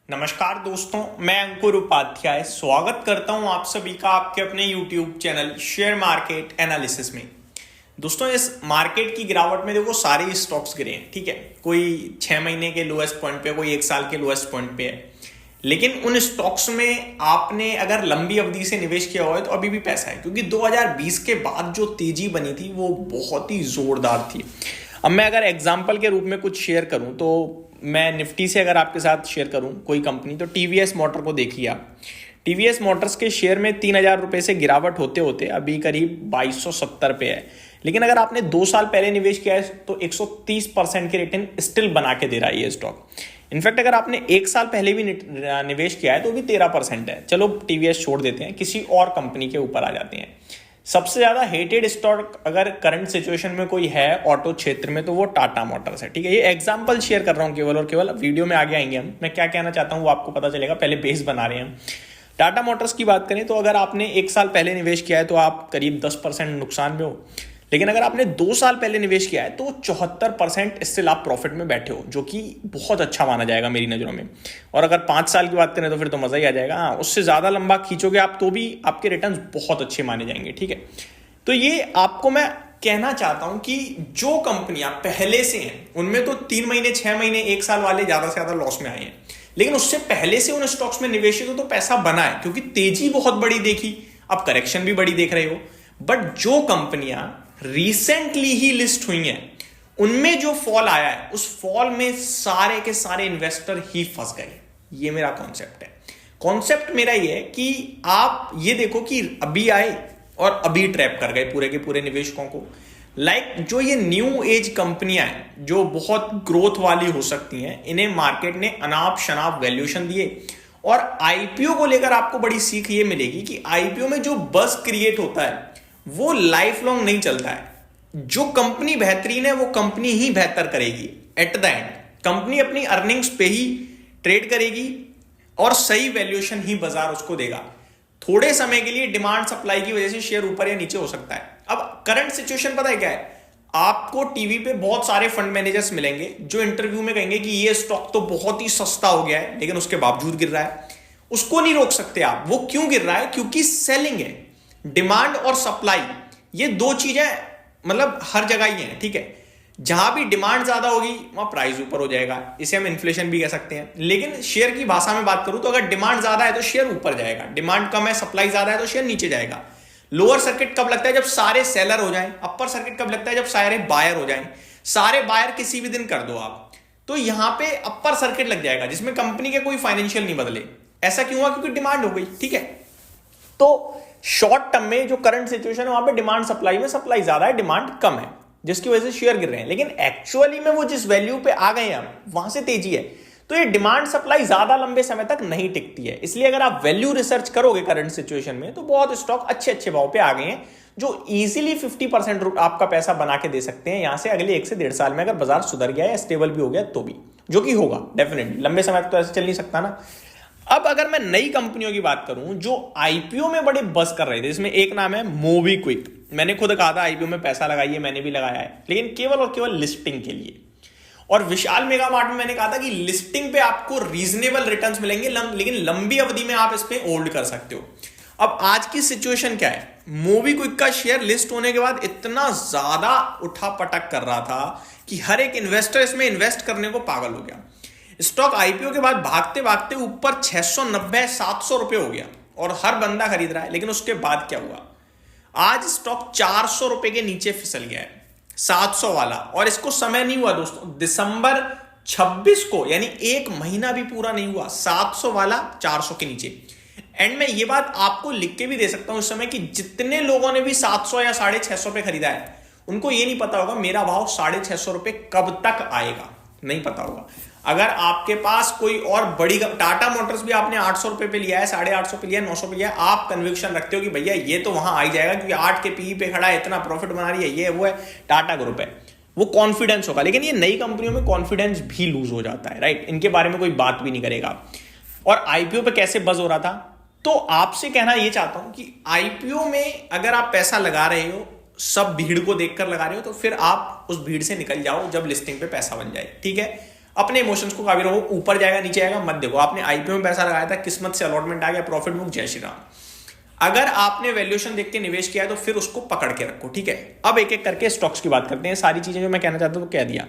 नमस्कार दोस्तों, मैं अंकुर उपाध्याय स्वागत करता हूं आप सभी का आपके अपने YouTube channel share market analysis में। दोस्तों, इस मार्केट की गिरावट में देखो सारे स्टॉक्स गिरे हैं, ठीक है। कोई 6 महीने के लोएस्ट पॉइंट पे, कोई 1 साल के लोएस्ट पॉइंट पे है। लेकिन उन स्टॉक्स में आपने अगर लंबी अवधि से निवेश किया हुआ है तो अभी भी पैसा है, क्योंकि 2020 के बाद जो तेजी बनी थी वो बहुत ही जोरदार थी। अब मैं अगर एग्जाम्पल के रूप में कुछ शेयर करूं तो मैं निफ्टी से अगर आपके साथ शेयर करूं कोई कंपनी, तो टीवीएस मोटर को देखिए आप। टीवीएस मोटर्स के शेयर में 3,000 रुपए से गिरावट होते होते अभी करीब 2270 पे है। लेकिन अगर आपने 2 साल पहले निवेश किया है तो 130% के रिटर्न स्टिल बना के दे रहा है ये स्टॉक। इनफैक्ट अगर आपने 1 साल पहले भी निवेश किया है तो भी 13% है। चलो टीवीएस छोड़ देते हैं, किसी और कंपनी के ऊपर आ जाते हैं। सबसे ज्यादा हेटेड स्टॉक अगर करंट सिचुएशन में कोई है ऑटो क्षेत्र में तो वो टाटा मोटर्स है, ठीक है। ये एग्जांपल शेयर कर रहा हूं केवल और केवल, वीडियो में आगे आएंगे हम, मैं क्या कहना चाहता हूं वो आपको पता चलेगा। पहले बेस बना रहे हैं हम। टाटा मोटर्स की बात करें तो अगर आपने 1 साल पहले निवेश किया है तो आप करीब 10% नुकसान में हो। लेकिन अगर आपने 2 साल पहले निवेश किया है तो 74% स्टिल आप प्रॉफिट में बैठे हो, जो कि बहुत अच्छा माना जाएगा मेरी नज़रों में। और अगर 5 साल की बात करें तो फिर तो मजा ही आ जाएगा। हाँ, उससे ज्यादा लंबा खींचोगे आप तो भी आपके रिटर्न्स बहुत अच्छे माने जाएंगे, ठीक है। तो ये आपको मैं कहना चाहता हूं कि जो कंपनियां पहले से हैं उनमें तो 3 महीने, 6 महीने, 1 साल वाले ज्यादा से ज्यादा लॉस में आए हैं। लेकिन उससे पहले से उन स्टॉक्स में निवेश तो पैसा बना है, क्योंकि तेजी बहुत बड़ी देखी, अब करेक्शन भी बड़ी देख रहे हो। बट जो कंपनियां रिसेंटली ही लिस्ट हुई हैं उनमें जो फॉल आया है उस फॉल में सारे के सारे इन्वेस्टर ही फंस गए। ये मेरा कॉन्सेप्ट है। कॉन्सेप्ट मेरा ये है कि आप ये देखो कि अभी आए और अभी ट्रैप कर गए पूरे के पूरे निवेशकों को। जो ये न्यू एज कंपनियां हैं जो बहुत ग्रोथ वाली हो सकती हैं, इन्हें मार्केट ने अनाप शनाप वैल्यूएशन दिए। और आईपीओ को लेकर आपको बड़ी सीख ये मिलेगी कि आईपीओ में जो बज़ क्रिएट होता है वो लाइफ लॉन्ग नहीं चलता है। जो कंपनी बेहतरीन है वो कंपनी ही बेहतर करेगी। एट द एंड कंपनी अपनी अर्निंग्स पे ही ट्रेड करेगी और सही वैल्यूएशन ही बाजार उसको देगा। थोड़े समय के लिए डिमांड सप्लाई की वजह से शेयर ऊपर या नीचे हो सकता है। अब करंट सिचुएशन पता है क्या है? आपको टीवी पे बहुत सारे फंड मैनेजर्स मिलेंगे जो इंटरव्यू में कहेंगे कि ये स्टॉक तो बहुत ही सस्ता हो गया है, लेकिन उसके बावजूद गिर रहा है। उसको नहीं रोक सकते आप। वो क्यों गिर रहा है? क्योंकि सेलिंग है। डिमांड और सप्लाई ये 2 चीजें मतलब हर जगह ही है, ठीक है। जहां भी डिमांड ज्यादा होगी वहां प्राइस ऊपर हो जाएगा, इसे हम इन्फ्लेशन भी कह सकते हैं। लेकिन शेयर की भाषा में बात करूं तो अगर डिमांड ज्यादा है तो शेयर ऊपर जाएगा, डिमांड कम है, सप्लाई ज्यादा है तो शेयर नीचे जाएगा। लोअर सर्किट कब लगता है? जब सारे सेलर हो जाएं। अपर सर्किट कब लगता है? जब सारे बायर हो जाएं। सारे बायर किसी भी दिन कर दो आप, तो यहां पे अपर सर्किट लग जाएगा जिसमें कंपनी के कोई फाइनेंशियल नहीं बदले। ऐसा क्यों हुआ? क्योंकि डिमांड हो गई, ठीक है। तो शॉर्ट टर्म में जो करंट सिचुएशन है वहां पे डिमांड सप्लाई में सप्लाई ज्यादा है, डिमांड कम है, जिसकी वजह से शेयर गिर रहे हैं। लेकिन एक्चुअली में वो जिस वैल्यू पे आ गए हैं वहां से तेजी है। तो ये डिमांड सप्लाई ज्यादा लंबे समय तक नहीं टिकती है। इसलिए अगर आप वैल्यू रिसर्च करोगे करंट सिचुएशन में तो बहुत स्टॉक अच्छे अच्छे भाव पे आ गए हैं जो इजीली 50% आपका पैसा बना के दे सकते हैं यहां से अगले 1 से 1.5 साल में, अगर बाजार सुधर गया या स्टेबल भी हो गया तो भी, जो कि होगा डेफिनेटली। लंबे समय तक तो ऐसे चल नहीं सकता ना। अब अगर मैं नई कंपनियों की बात करूं जो आईपीओ में बड़े बस कर रहे थे, इसमें एक नाम है मोबीक्विक। मैंने खुद कहा था आईपीओ में पैसा लगाइए, मैंने भी लगाया है, लेकिन केवल और केवल लिस्टिंग के लिए। और विशाल मेगा मार्ट में मैंने कहा था कि लिस्टिंग पे आपको रीजनेबल रिटर्न्स मिलेंगे, लेकिन लंबी अवधि में आप इस पे होल्ड कर सकते हो। अब आज की सिचुएशन क्या है? मोबीक्विक का शेयर लिस्ट होने के बाद इतना ज्यादा उठा पटक कर रहा था कि हर एक इन्वेस्टर इसमें इन्वेस्ट करने को पागल हो गया। स्टॉक आईपीओ के बाद भागते भागते ऊपर 690-700 रुपए हो गया और हर बंदा खरीद रहा है। लेकिन उसके बाद क्या हुआ? आज स्टॉक 400 रुपए के नीचे फिसल गया है, 700 वाला। और इसको समय नहीं हुआ दोस्तों, दिसंबर 26 को, यानी 1 महीना भी पूरा नहीं हुआ, 700 वाला 400 के नीचे। एंड मैं ये बात आपको लिख के भी दे सकता हूं इस समय कि जितने लोगों ने भी 700 या 650 पे खरीदा है उनको ये नहीं पता होगा मेरा भाव 650 रुपए कब तक आएगा, नहीं पता होगा। अगर आपके पास कोई और बड़ी टाटा मोटर्स भी आपने 800 रुपए पे लिया है, 850 पे लिया है, 900 पे लिया है, आप कन्विक्शन रखते हो कि भैया ये तो वहां आ ही जाएगा क्योंकि 8 के पीई पे खड़ा है, इतना प्रॉफिट बना रही है, ये वो है, टाटा ग्रुप है, वो कॉन्फिडेंस होगा। लेकिन ये नई कंपनियों में कॉन्फिडेंस भी लूज हो जाता है, राइट। इनके बारे में कोई बात भी नहीं करेगा। और आईपीओ पे कैसे बज हो रहा था, तो आपसे कहना यह चाहता हूं कि आईपीओ में अगर आप पैसा लगा रहे हो, सब भीड़ को देखकर लगा रहे हो, तो फिर आप उस भीड़ से निकल जाओ जब लिस्टिंग पे पैसा बन जाए, ठीक है। अपने इमोशंस को काबू रखो, ऊपर जाएगा नीचे आएगा मत देखो। आपने आईपीओ में पैसा लगाया था, किस्मत से अलॉटमेंट आ गया, प्रॉफिट बुक, जय श्री राम। अगर आपने वैल्यूएशन देख के निवेश किया है तो फिर उसको पकड़ के रखो, ठीक है। अब एक एक करके स्टॉक्स की बात करते हैं। सारी चीजें जो मैं कहना चाहता हूं वो कह दिया।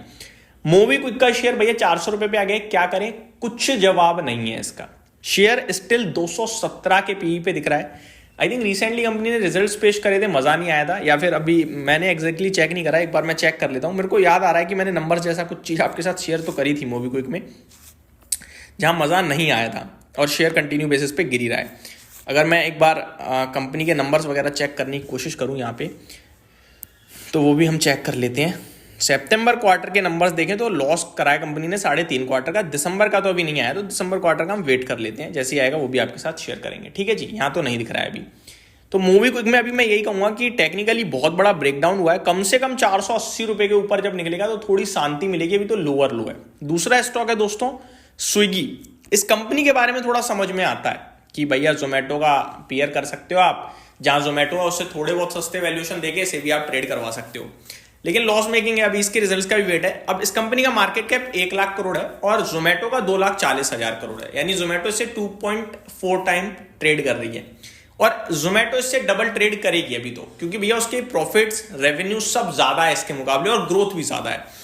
मोबीक्विक का शेयर भैया 400 रुपए पे आ गया, क्या करें, कुछ जवाब नहीं है इसका। शेयर स्टिल 217 के पीई पे दिख रहा है। आई थिंक रिसेंटली कंपनी ने रिजल्ट्स पेश करे थे, मजा नहीं आया था, या फिर अभी मैंने एग्जैक्टली चेक नहीं करा, एक बार मैं चेक कर लेता हूं। मेरे को याद आ रहा है कि मैंने नंबर जैसा कुछ चीज आपके साथ शेयर तो करी थी मोबीक्विक में, जहां मजा नहीं आया था और शेयर कंटिन्यू बेसिस पे गिर रहा है। अगर मैं एक बार कंपनी के नंबर्स वगैरह चेक करने की कोशिश करूं यहाँ पे, तो वो भी हम चेक कर लेते हैं। सितंबर क्वार्टर के नंबर्स देखें तो लॉस कराया कंपनी ने 3.5 क्वार्टर का। दिसंबर का तो अभी नहीं आया, तो दिसंबर क्वार्टर का हम वेट कर लेते हैं, जैसे ही आएगा वो भी आपके साथ शेयर करेंगे, ठीक है जी। यहाँ तो नहीं दिख रहा है अभी। तो मोबीक्विक में अभी मैं यही कहूंगा कि टेक्निकली बहुत बड़ा ब्रेकडाउन हुआ है। कम से कम 480 रुपए के ऊपर जब निकलेगा तो थोड़ी शांति मिलेगी, अभी तो लोअर लो है। दूसरा स्टॉक है दोस्तों स्विगी। इस कंपनी के बारे में थोड़ा समझ में आता है कि भैया जोमेटो का पेयर कर सकते हो आप, जहां जोमेटो है उससे थोड़े बहुत सस्ते वैल्यूएशन देके इसे भी आप ट्रेड करवा सकते हो, लेकिन लॉस मेकिंग है। अभी इसके रिजल्ट्स का भी वेट है। अब इस कंपनी का मार्केट कैप 1 लाख करोड़ है और जोमेटो का 2,40,000 करोड़ है, यानी जोमेटो से 2.4 टाइम ट्रेड कर रही है और जोमेटो इससे डबल ट्रेड करेगी अभी तो, क्योंकि भैया उसके प्रॉफिट्स, रेवेन्यू सब ज्यादा है इसके मुकाबले और ग्रोथ भी ज्यादा है।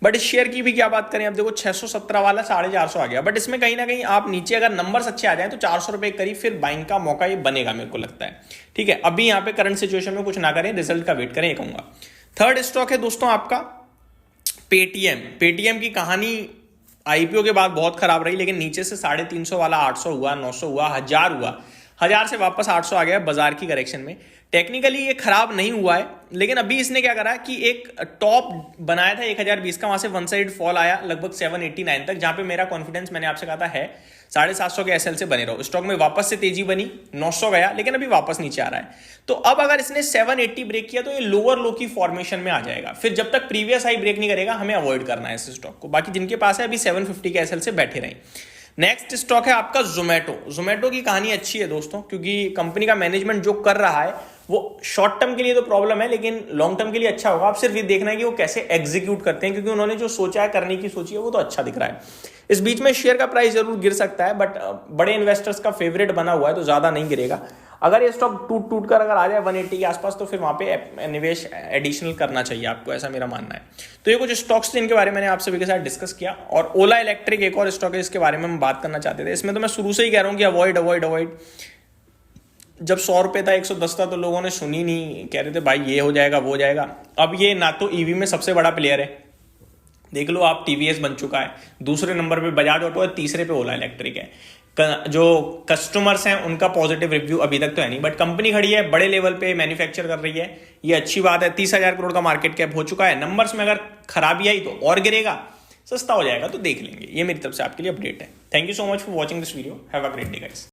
बट इस शेयर की भी क्या बात करें, अब देखो 617 वाला 450 आ गया, बट इसमें कहीं ना कहीं आप नीचे अगर नंबर्स अच्छे आ जाए तो 400 रुपए करीब फिर बाइंग का मौका ये बनेगा, मेरे को लगता है, ठीक है। अभी यहाँ पे करंट सिचुएशन में कुछ ना करें, रिजल्ट का वेट करें, ये कहूंगा। थर्ड स्टॉक है दोस्तों आपका पेटीएम। पेटीएम की कहानी आईपीओ के बाद बहुत खराब रही, लेकिन नीचे से 350 वाला 800 हुआ, 900 हुआ, 1000 हुआ, 1000 से वापस 800 आ गया बाजार की करेक्शन में। टेक्निकली ये खराब नहीं हुआ है, लेकिन अभी इसने क्या करा कि एक टॉप बनाया था 1020 का, वहां से वन साइड फॉल आया लगभग 789 तक, जहां पे मेरा कॉन्फिडेंस मैंने आपसे कहा था है 750 के एसएल से बने रहो। स्टॉक में वापस से तेजी बनी, 900 गया, लेकिन अभी वापस नीचे आ रहा है। तो अब अगर इसने 780 ब्रेक किया तो ये लोअर लो की फॉर्मेशन में आ जाएगा। फिर जब तक प्रीवियस हाई ब्रेक नहीं करेगा हमें अवॉइड करना है इस स्टॉक को। बाकी जिनके पास है अभी 750 के एसएल से बैठे रहें। नेक्स्ट स्टॉक है आपका जोमेटो। जोमेटो की कहानी अच्छी है दोस्तों, क्योंकि कंपनी का मैनेजमेंट जो कर रहा है वो शॉर्ट टर्म के लिए तो प्रॉब्लम है, लेकिन लॉन्ग टर्म के लिए अच्छा होगा। आप सिर्फ ये देखना है कि वो कैसे एग्जीक्यूट करते हैं, क्योंकि उन्होंने जो सोचा है, करने की सोची है, वो तो अच्छा दिख रहा है। इस बीच में शेयर का प्राइस जरूर गिर सकता है, बट बड़े इन्वेस्टर्स का फेवरेट बना हुआ है तो ज्यादा नहीं गिरेगा। अगर ये स्टॉक टूट कर अगर आ जाए 180 के आसपास तो फिर वहां पे निवेश एडिशनल करना चाहिए आपको, ऐसा मेरा मानना है। तो ये कुछ स्टॉक्स थे जिनके बारे में मैंने आप सभी के साथ डिस्कस किया। और ओला इलेक्ट्रिक एक और स्टॉक है, इसके बारे में हम बात करना चाहते थे। इसमें तो मैं शुरू से ही कह रहा हूँ कि अवॉइड। जब 100 रुपए था, 110 था, तो लोगों ने सुनी नहीं, कह रहे थे भाई ये हो जाएगा वो हो जाएगा। अब ये ना तो ईवी में सबसे बड़ा प्लेयर है, देख लो आप, टीवीएस बन चुका है, दूसरे नंबर पे बजाज ऑटो है, तीसरे पे ओला इलेक्ट्रिक है। जो कस्टमर्स हैं उनका पॉजिटिव रिव्यू अभी तक तो है नहीं, बट कंपनी खड़ी है, बड़े लेवल पे मैन्युफैक्चर कर रही है, ये अच्छी बात है। 30,000 करोड़ का मार्केट कैप हो चुका है। नंबर्स में अगर खराबी आई तो और गिरेगा, सस्ता हो जाएगा तो देख लेंगे। ये मेरी तरफ से आपके लिए अपडेट है। Thank you so much for watching this video. Have a great day guys.